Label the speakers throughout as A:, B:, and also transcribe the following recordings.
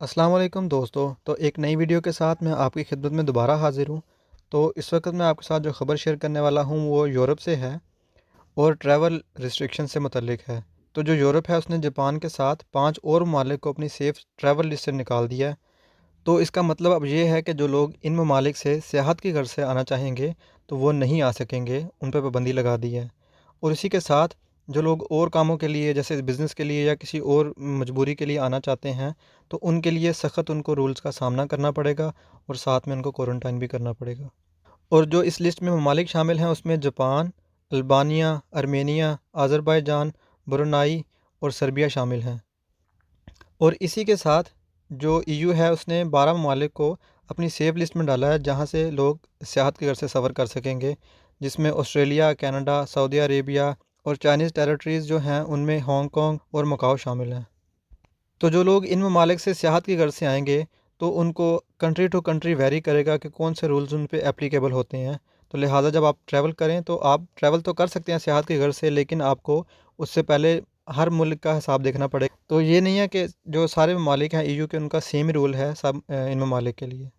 A: अस्सलाम वालेकुम दोस्तों। तो एक नई वीडियो के साथ मैं आपकी खिदमत में दोबारा हाज़िर हूँ। तो इस वक्त मैं आपके साथ जो ख़बर शेयर करने वाला हूँ वो यूरोप से है और ट्रैवल रिस्ट्रिक्शन से मुतल्लिक है। तो जो यूरोप है उसने जापान के साथ 5 और ममालिक को अपनी सेफ़ ट्रैवल लिस्ट से निकाल दिया है। तो इसका मतलब अब ये है कि जो लोग इन ममालिक से सियाहत की गर्ज से आना चाहेंगे तो वो नहीं आ सकेंगे, उन पर पाबंदी लगा दी है। और इसी के साथ जो लोग और कामों के लिए जैसे बिज़नेस के लिए या किसी और मजबूरी के लिए आना चाहते हैं तो उनके लिए सख्त उनको रूल्स का सामना करना पड़ेगा और साथ में उनको क्वारंटाइन भी करना पड़ेगा। और जो इस लिस्ट में ममालिक शामिल हैं उसमें Japan, Albania, Armenia, Azerbaijan, Brunei और सर्बिया शामिल हैं। और इसी के साथ जो ईयू है उसने 12 ममालिक को अपनी सेफ लिस्ट में डाला है जहाँ से लोग सियाहत के घर से सफ़र कर सकेंगे, जिसमें ऑस्ट्रेलिया, कनाडा, सऊदी अरेबिया और चाइनीज़ टेरिटरीज़ जो हैं उनमें हांगकांग और मकाओ शामिल हैं। तो जो लोग इन ममालिक से सियाहत की गर्ज से आएंगे तो उनको कंट्री टू कंट्री वेरी करेगा कि कौन से रूल्स उन पे एप्लीकेबल होते हैं। तो लिहाजा जब आप ट्रैवल करें तो आप ट्रैवल तो कर सकते हैं सियाहत की गर्ज से, लेकिन आपको उससे पहले हर मुल्क का हिसाब देखना पड़ेगा। तो ये नहीं है कि जो सारे ममालिक हैं ईयू के उनका सेम ही रूल है सब इन ममालिक के लिए।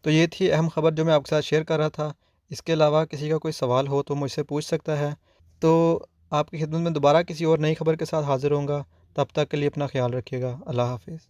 A: तो ये थी अहम ख़बर जो मैं आपके साथ शेयर कर रहा था। इसके अलावा किसी का कोई सवाल हो तो मुझसे पूछ सकता है। तो आपकी खिदमत में दोबारा किसी और नई ख़बर के साथ हाज़िर होऊंगा। तब तक के लिए अपना ख्याल रखिएगा। अल्लाह हाफ़िज़।